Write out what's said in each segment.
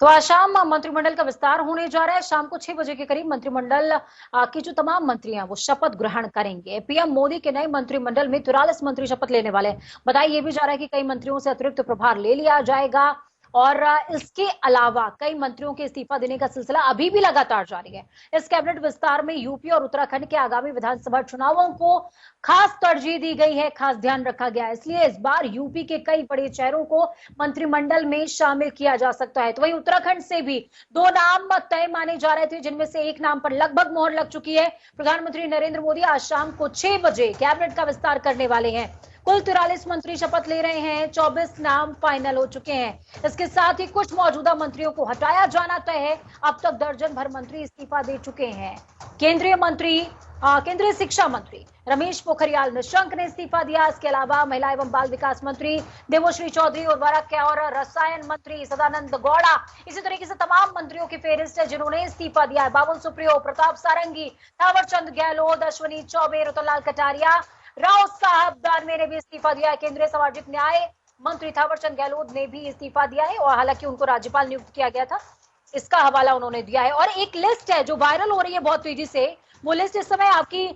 तो आज शाम मंत्रिमंडल का विस्तार होने जा रहा है। शाम को 6 बजे के करीब मंत्रिमंडल की जो तमाम मंत्री हैं वो शपथ ग्रहण करेंगे। पीएम मोदी के नए मंत्रिमंडल में 43 मंत्री शपथ लेने वाले हैं। बताया ये भी जा रहा है कि कई मंत्रियों से अतिरिक्त प्रभार ले लिया जाएगा और इसके अलावा कई मंत्रियों के इस्तीफा देने का सिलसिला अभी भी लगातार जारी है। इस कैबिनेट विस्तार में यूपी और उत्तराखंड के आगामी विधानसभा चुनावों को खास तरजीह दी गई है, खास ध्यान रखा गया है। इसलिए इस बार यूपी के कई बड़े चेहरों को मंत्रिमंडल में शामिल किया जा सकता है। तो वहीं उत्तराखंड से भी 2 नाम तय माने जा रहे थे, जिनमें से एक नाम पर लगभग मोहर लग चुकी है। प्रधानमंत्री नरेंद्र मोदी आज शाम को 6 बजे कैबिनेट का विस्तार करने वाले हैं। कुल 43 मंत्री शपथ ले रहे हैं, 24 नाम फाइनल हो चुके हैं। इसके साथ ही कुछ मौजूदा मंत्रियों को हटाया जाना तय है। अब तक दर्जन भर मंत्री इस्तीफा दे चुके हैं। केंद्रीय शिक्षा मंत्री रमेश पोखरियाल निशंक ने इस्तीफा दिया। इसके अलावा महिला एवं बाल विकास मंत्री देवोश्री चौधरी, उर्वरक और रसायन मंत्री सदानंद गौड़ा, इसी तरीके से तमाम मंत्रियों की फेहरिस्त है जिन्होंने इस्तीफा दिया है। बाबुल सुप्रियो, प्रताप सारंगी, थावरचंद गहलोत, अश्वनी चौबे, रतनलाल कटारिया, राव साहब दानवे ने भी इस्तीफा दिया है। केंद्रीय सामाजिक न्याय मंत्री थावरचंद गहलोत ने भी इस्तीफा दिया है और हालांकि उनको राज्यपाल नियुक्त किया गया था, इसका हवाला उन्होंने दिया है। और एक लिस्ट है जो वायरल हो रही है बहुत तेजी से, वो लिस्ट इस समय आपकी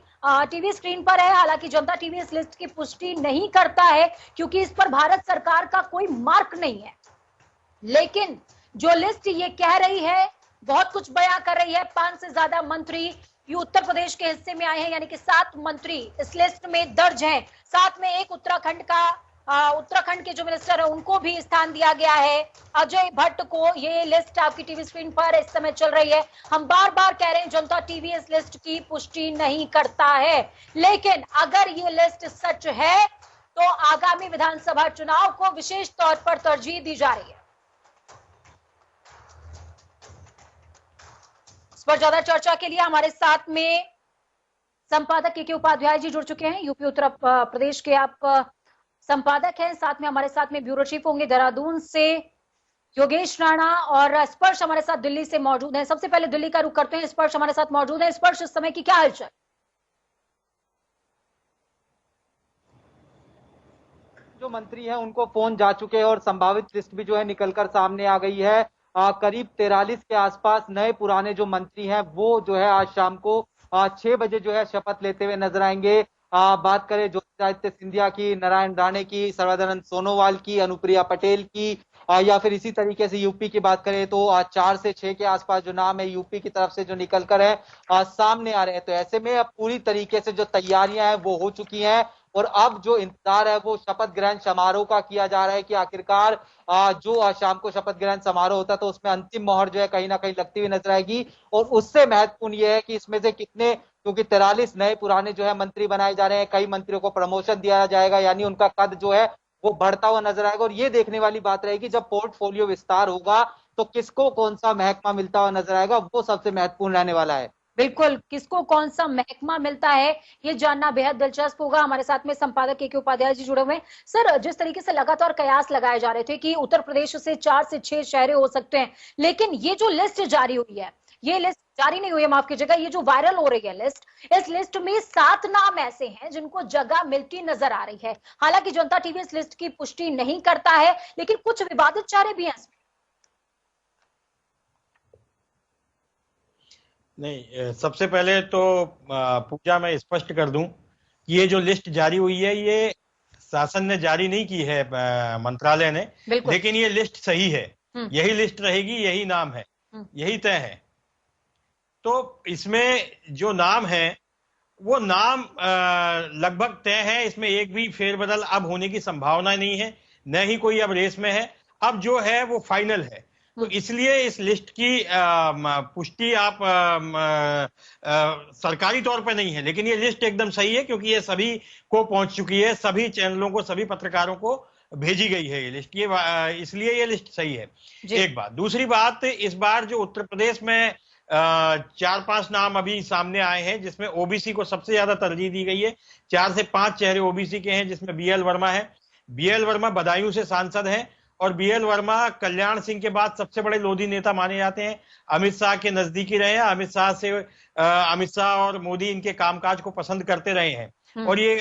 टीवी स्क्रीन पर है। हालांकि जनता टीवी इस लिस्ट की पुष्टि नहीं करता है क्योंकि इस पर भारत सरकार का कोई मार्क नहीं है, लेकिन जो लिस्ट ये कह रही है बहुत कुछ बयां कर रही है। 5 से ज्यादा मंत्री ये उत्तर प्रदेश के हिस्से में आए हैं, यानी कि 7 मंत्री इस लिस्ट में दर्ज हैं। साथ में एक उत्तराखंड के जो मिनिस्टर है उनको भी स्थान दिया गया है, अजय भट्ट को। ये लिस्ट आपकी टीवी स्क्रीन पर इस समय चल रही है। हम बार बार कह रहे हैं जनता टीवी इस लिस्ट की पुष्टि नहीं करता है, लेकिन अगर ये लिस्ट सच है तो आगामी विधानसभा चुनाव को विशेष तौर पर तरजीह दी जा रही है। इस पर ज्यादा चर्चा के लिए हमारे साथ में संपादक के उपाध्याय जी जुड़ चुके हैं। यूपी उत्तर प्रदेश के आप संपादक हैं, साथ में हमारे साथ में ब्यूरो चीफ होंगे देहरादून से योगेश राणा, और स्पर्श हमारे साथ दिल्ली से मौजूद है। सबसे पहले दिल्ली का रुख करते हैं, स्पर्श हमारे साथ मौजूद है। स्पर्श, इस समय की क्या हालचाल? जो मंत्री हैं उनको फोन जा चुके हैं और संभावित लिस्ट भी जो है निकलकर सामने आ गई है। करीब 43 के आसपास नए पुराने जो मंत्री हैं वो जो है आज शाम को 6 बजे जो है शपथ लेते हुए नजर आएंगे। बात करें ज्योतिरादित्य सिंधिया की, नारायण राणे की, सर्बानंद सोनोवाल की, अनुप्रिया पटेल की, या फिर इसी तरीके से यूपी की बात करें तो 4 से 6 के आसपास जो नाम है यूपी की तरफ से जो निकल कर है सामने आ रहे हैं। तो ऐसे में अब पूरी तरीके से जो तैयारियां हैं वो हो चुकी हैं और अब जो इंतजार है वो शपथ ग्रहण समारोह का किया जा रहा है कि आखिरकार जो शाम को शपथ ग्रहण समारोह होता है तो उसमें अंतिम मोहर जो है कहीं ना कहीं लगती हुई नजर आएगी। और उससे महत्वपूर्ण यह है कि इसमें से कितने, क्योंकि 43 नए पुराने जो है मंत्री बनाए जा रहे हैं, कई मंत्रियों को प्रमोशन दिया जाएगा, यानी उनका कद जो है वो बढ़ता हुआ नजर आएगा। और ये देखने वाली बात रहेगी जब पोर्टफोलियो विस्तार होगा तो किसको कौन सा महकमा मिलता हुआ नजर आएगा, वो सबसे महत्वपूर्ण रहने वाला है। बिल्कुल, किसको कौन सा महकमा मिलता है ये जानना बेहद दिलचस्प होगा। हमारे साथ में संपादक के उपाध्याय जी जुड़े हुए हैं। सर, जिस तरीके से लगातार कयास लगाए जा रहे थे कि उत्तर प्रदेश से 4 से 6 शहर हो सकते हैं, लेकिन ये जो लिस्ट जारी हुई है, ये लिस्ट जारी नहीं हुई है, माफ कीजिएगा, ये जो वायरल हो रही है लिस्ट, इस लिस्ट में 7 नाम ऐसे हैं जिनको जगह मिलती नजर आ रही है। हालांकि जनता टीवी इस लिस्ट की पुष्टि नहीं करता है, लेकिन कुछ विवादित चेहरे भी हैं। नहीं, सबसे पहले तो पूजा मैं स्पष्ट कर दूं कि ये जो लिस्ट जारी हुई है ये शासन ने जारी नहीं की है, मंत्रालय ने, लेकिन ये लिस्ट सही है, यही लिस्ट रहेगी, यही नाम है, यही तय है। तो इसमें जो नाम है वो नाम लगभग तय है, इसमें एक भी फेरबदल अब होने की संभावना नहीं है, न ही कोई अब रेस में है, अब जो है वो फाइनल है। तो इसलिए इस लिस्ट की पुष्टि आप सरकारी तौर पर नहीं है, लेकिन ये लिस्ट एकदम सही है क्योंकि ये सभी को पहुंच चुकी है, सभी चैनलों को, सभी पत्रकारों को भेजी गई है ये लिस्ट, ये इसलिए ये लिस्ट सही है। एक बात। दूसरी बात, इस बार जो उत्तर प्रदेश में 4-5 नाम अभी सामने आए हैं जिसमें ओबीसी को सबसे ज्यादा तरजीह दी गई है। 4 से 5 चेहरे ओबीसी के हैं जिसमें बीएल वर्मा है। बीएल वर्मा बदायूं से सांसद हैं और बीएल वर्मा कल्याण सिंह के बाद सबसे बड़े लोधी नेता माने जाते हैं। अमित शाह के नजदीकी रहे हैं, अमित शाह और मोदी इनके कामकाज को पसंद करते रहे हैं और ये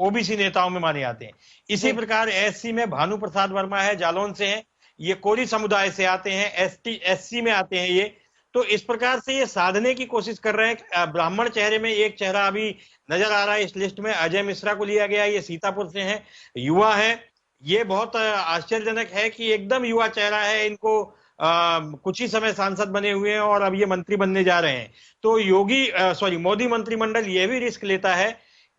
ओबीसी नेताओं में माने जाते हैं। इसी प्रकार एससी में भानु प्रसाद वर्मा है, जालौन से हैं, ये कोरी समुदाय से आते हैं, एसटी एससी में आते हैं ये। तो इस प्रकार से ये साधने की कोशिश कर रहे हैं। ब्राह्मण चेहरे में एक चेहरा अभी नजर आ रहा है इस लिस्ट में, अजय मिश्रा को लिया गया, ये सीतापुर से हैं, युवा है। ये बहुत आश्चर्यजनक है कि एकदम युवा चेहरा है, इनको कुछ ही समय सांसद बने हुए हैं और अब ये मंत्री बनने जा रहे हैं। तो मोदी मंत्रिमंडल ये भी रिस्क लेता है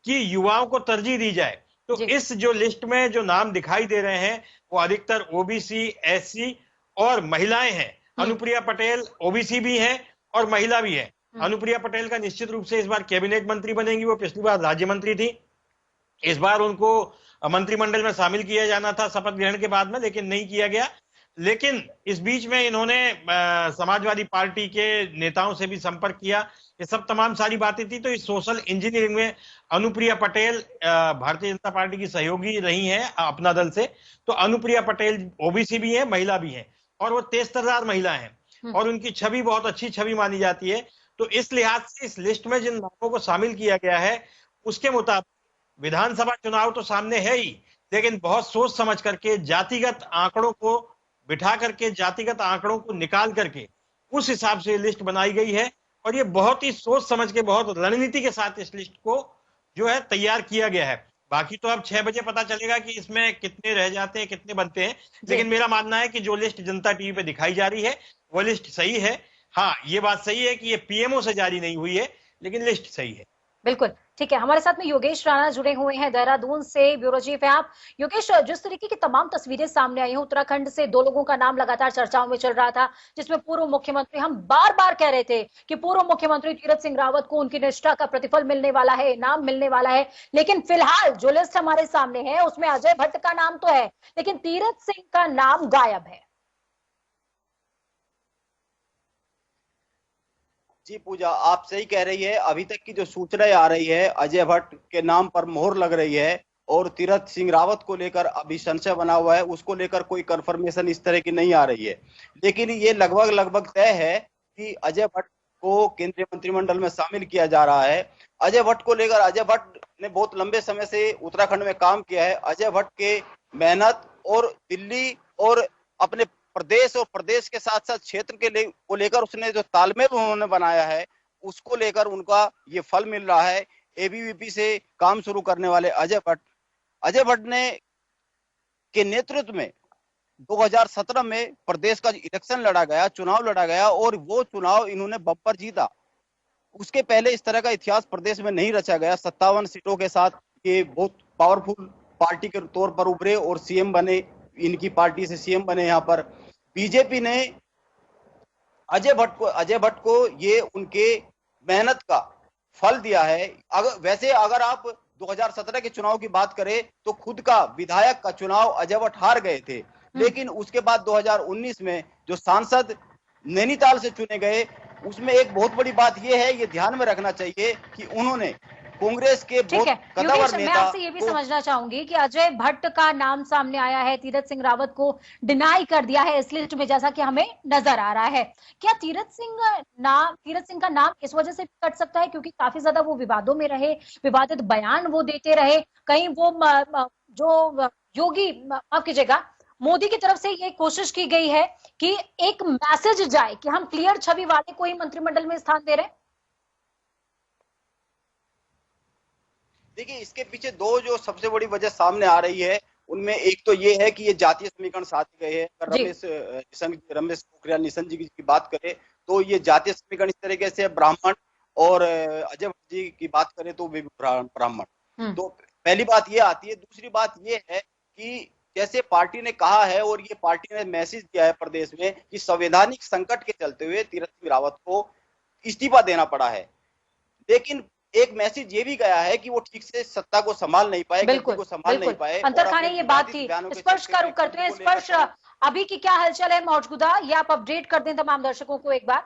कि युवाओं को तरजीह दी जाए। तो इस जो लिस्ट में जो नाम दिखाई दे रहे हैं वो अधिकतर ओबीसी, एससी और महिलाएं हैं। अनुप्रिया पटेल ओबीसी भी है और महिला भी है। अनुप्रिया पटेल का निश्चित रूप से इस बार कैबिनेट मंत्री बनेंगी, वो पिछली बार राज्य मंत्री थी। इस बार उनको मंत्रिमंडल में शामिल किया जाना था शपथ ग्रहण के बाद में, लेकिन नहीं किया गया। लेकिन इस बीच में इन्होंने समाजवादी पार्टी के नेताओं से भी संपर्क किया। ये सब तमाम सारी बातें थी। तो इस सोशल इंजीनियरिंग में अनुप्रिया पटेल भारतीय जनता पार्टी की सहयोगी रही हैं अपना दल से। तो अनुप्रिया पटेल ओबीसी भी है, महिला भी है और वो तेज तर्रार महिला है और उनकी छवि बहुत अच्छी छवि मानी जाती है। तो इस लिहाज से इस लिस्ट में जिन नामों को शामिल किया गया है उसके मुताबिक विधानसभा चुनाव तो सामने है ही, लेकिन बहुत सोच समझ करके जातिगत आंकड़ों को बिठा करके, जातिगत आंकड़ों को निकाल करके उस हिसाब से लिस्ट बनाई गई है। और ये बहुत ही सोच समझ के, बहुत रणनीति के साथ इस लिस्ट को जो है तैयार किया गया है। बाकी तो अब 6 बजे पता चलेगा कि इसमें कितने रह जाते हैं, कितने बनते हैं। लेकिन मेरा मानना है कि जो लिस्ट जनता टीवी पे दिखाई जा रही है वो लिस्ट सही है। हाँ, ये बात सही है कि ये पीएमओ से जारी नहीं हुई है, लेकिन लिस्ट सही है। बिल्कुल ठीक है। हमारे साथ में योगेश राणा जुड़े हुए हैं, देहरादून से ब्यूरो चीफ है आप। योगेश, जिस तरीके की तमाम तस्वीरें सामने आई हैं, उत्तराखंड से 2 लोगों का नाम लगातार चर्चाओं में चल रहा था, जिसमें पूर्व मुख्यमंत्री, हम बार बार कह रहे थे कि पूर्व मुख्यमंत्री तीरथ सिंह रावत को उनकी निष्ठा का प्रतिफल मिलने वाला है, इनाम मिलने वाला है। लेकिन फिलहाल जो लिस्ट हमारे सामने है उसमें अजय भट्ट का नाम तो है, लेकिन तीरथ सिंह का नाम गायब है। जी पूजा, आप सही कह रही है। अभी तक की जो सूचनाएं आ रही है, अजय भट्ट के नाम पर मोहर लग रही है और तीरथ सिंह रावत को लेकर अभी संशय बना हुआ है, उसको लेकर कोई कंफर्मेशन इस तरह की नहीं आ रही है। लेकिन ये लगभग तय है कि अजय भट्ट को केंद्रीय मंत्रिमंडल में शामिल किया जा रहा है। अजय भट्ट को लेकर, अजय भट्ट ने बहुत लंबे समय से उत्तराखंड में काम किया है। अजय भट्ट के मेहनत और दिल्ली और अपने प्रदेश और प्रदेश के साथ साथ क्षेत्र के को लेकर उसने जो तालमेल उन्होंने बनाया है, उसको लेकर उनका ये फल मिल रहा है। एबीवीपी से काम शुरू करने वाले अजय भट्ट ने के नेतृत्व में 2017 में प्रदेश का इलेक्शन लड़ा गया, चुनाव लड़ा गया और वो चुनाव इन्होंने बम्पर जीता। उसके पहले इस तरह का इतिहास प्रदेश में नहीं रचा गया। 57 सीटों के साथ ये बहुत पावरफुल पार्टी के तौर पर उभरे और सीएम बने, इनकी पार्टी से सीएम बने। यहाँ पर बीजेपी ने अजय भट्ट को ये उनके मेहनत का फल दिया है। अगर आप 2017 के चुनाव की बात करें तो खुद का विधायक का चुनाव अजय भट्ट हार गए थे, लेकिन उसके बाद 2019 में जो सांसद नैनीताल से चुने गए, उसमें एक बहुत बड़ी बात यह है, ये ध्यान में रखना चाहिए कि उन्होंने कांग्रेस के बहुत कद्दावर नेता। मैं आपसे ये भी समझना चाहूंगी कि अजय भट्ट का नाम सामने आया है, तीरथ सिंह रावत को डिनाई कर दिया है इस लिस्ट में, जैसा कि हमें नजर आ रहा है। क्या तीरथ सिंह का नाम इस वजह से कट सकता है क्योंकि काफी ज्यादा वो विवादों में रहे, विवादित बयान वो देते रहे, कहीं वो जो योगी, माफ कीजिएगा, मोदी की तरफ से ये कोशिश की गई है कि एक मैसेज जाए कि हम क्लियर छवि वाले को ही मंत्रिमंडल में स्थान दे रहे हैं? देखिए, इसके पीछे 2 जो सबसे बड़ी वजह सामने आ रही है, उनमें एक तो ये है कि ये जातीय समीकरण साधे गए हैं। अगर रमेश पोखरियाल निशंक जी की बात करें तो ये जातीय समीकरण इस तरीके से ब्राह्मण, और अजय भट्ट जी की बात करें तो वे ब्राह्मण। तो पहली बात ये आती है। दूसरी बात ये है कि जैसे पार्टी ने कहा है और ये पार्टी ने मैसेज दिया है प्रदेश में कि संवैधानिक संकट के चलते हुए तीरथ सिंह रावत को इस्तीफा देना पड़ा है, लेकिन एक मैसेज ये भी गया है कि वो ठीक से सत्ता को संभाल नहीं पाए, बिल्कुल, को संभाल नहीं पाए। अंतर खाने ये बात थी। स्पर्श का रुख करते हैं। स्पर्श, अभी की क्या हलचल है मौजूदा, ये आप अपडेट कर दें तमाम दर्शकों को एक बार।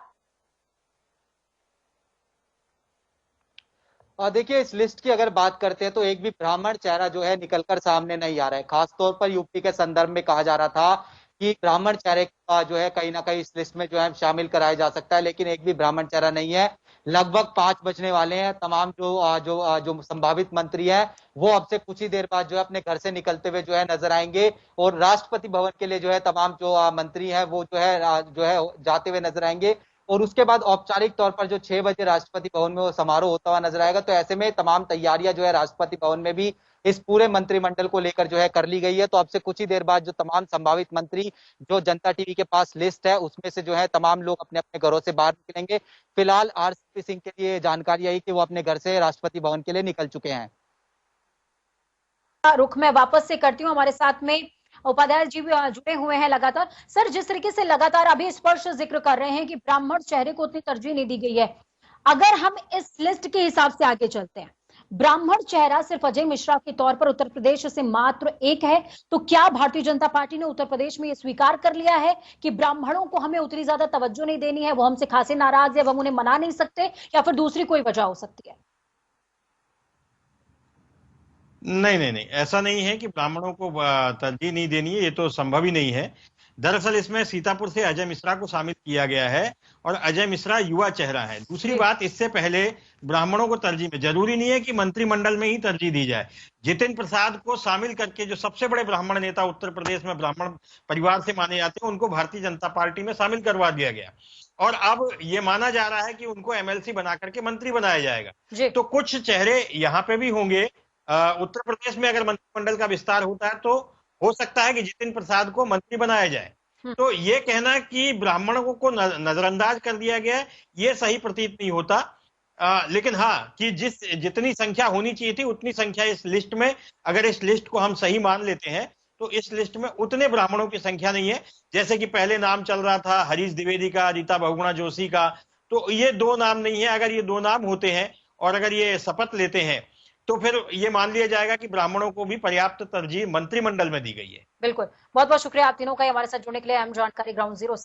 देखिए, इस लिस्ट की अगर बात करते हैं तो एक भी ब्राह्मण चेहरा जो है निकलकर सामने नहीं आ रहा है। खासतौर पर यूपी के संदर्भ में कहा जा रहा था कि ब्राह्मण चेहरे का जो है कहीं ना कहीं इस लिस्ट में जो है शामिल कराया जा सकता है, लेकिन एक भी ब्राह्मण चेहरा नहीं है। लगभग 5 बजने वाले हैं। तमाम जो संभावित मंत्री हैं वो अब से कुछ ही देर बाद जो है अपने घर से निकलते हुए जो है नजर आएंगे, और राष्ट्रपति भवन के लिए जो है तमाम जो मंत्री हैं वो जो है जाते हुए नजर आएंगे। और उसके बाद औपचारिक तौर पर जो 6 बजे राष्ट्रपति भवन में वो समारोह होता हुआ नजर आएगा। तो ऐसे में तमाम तैयारियां जो है राष्ट्रपति भवन में भी इस पूरे मंत्रिमंडल को लेकर जो है कर ली गई है। तो अब से कुछ ही देर बाद जो तमाम संभावित मंत्री जो जनता टीवी के पास लिस्ट है उसमें से जो है तमाम लोग अपने अपने घरों से बाहर निकलेंगे। फिलहाल आरसीपी सिंह के लिए जानकारी आई कि वो अपने घर से राष्ट्रपति भवन के लिए निकल चुके हैं। रुख मैं वापस से करती हूँ, हमारे साथ में उपाध्याय जी भी जुड़े हुए हैं लगातार। सर, जिस तरीके से लगातार अभी स्पष्ट जिक्र कर रहे हैं कि ब्राह्मण चेहरे को उतनी तरजीह नहीं दी गई है, अगर हम इस लिस्ट के हिसाब से आगे चलते हैं, ब्राह्मण चेहरा सिर्फ अजय मिश्रा के तौर पर उत्तर प्रदेश से मात्र एक है, तो क्या भारतीय जनता पार्टी ने उत्तर प्रदेश में यह स्वीकार कर लिया है कि ब्राह्मणों को हमें उतनी ज्यादा तवज्जो नहीं देनी है, वो हमसे खासे नाराज है, हम उन्हें मना नहीं सकते, या फिर दूसरी कोई वजह हो सकती है? नहीं नहीं नहीं, ऐसा नहीं है कि ब्राह्मणों को तरजीह नहीं देनी है, ये तो संभव ही नहीं है। दरअसल इसमें सीतापुर से अजय मिश्रा को शामिल किया गया है और अजय मिश्रा युवा चेहरा है। दूसरी बात, इससे पहले ब्राह्मणों को तरजीह में जरूरी नहीं है कि मंत्रिमंडल में ही तरजीह दी जाए। जितिन प्रसाद को शामिल करके जो सबसे बड़े ब्राह्मण नेता उत्तर प्रदेश में ब्राह्मण परिवार से माने जाते हैं उनको भारतीय जनता पार्टी में शामिल करवा दिया गया, और अब ये माना जा रहा है कि उनको एमएलसी बना करके मंत्री बनाया जाएगा। तो कुछ चेहरे यहाँ पे भी होंगे। उत्तर प्रदेश में अगर मंत्रिमंडल का विस्तार होता है तो हो सकता है कि जितिन प्रसाद को मंत्री बनाया जाए। तो ये कहना कि ब्राह्मणों को नजरअंदाज कर दिया गया है, ये सही प्रतीत नहीं होता। लेकिन हाँ, कि जितनी संख्या होनी चाहिए थी उतनी संख्या इस लिस्ट में, अगर इस लिस्ट को हम सही मान लेते हैं तो इस लिस्ट में उतने ब्राह्मणों की संख्या नहीं है। जैसे कि पहले नाम चल रहा था हरीश द्विवेदी का, रीता बहुगुणा जोशी का, तो ये 2 नाम नहीं है। अगर ये 2 नाम होते हैं और अगर ये शपथ लेते हैं तो फिर ये मान लिया जाएगा कि ब्राह्मणों को भी पर्याप्त तरजीह मंत्रिमंडल में दी गई है। बिल्कुल, बहुत बहुत शुक्रिया आप तीनों का हमारे साथ जुड़ने के लिए। अहम जानकारी ग्राउंड जीरो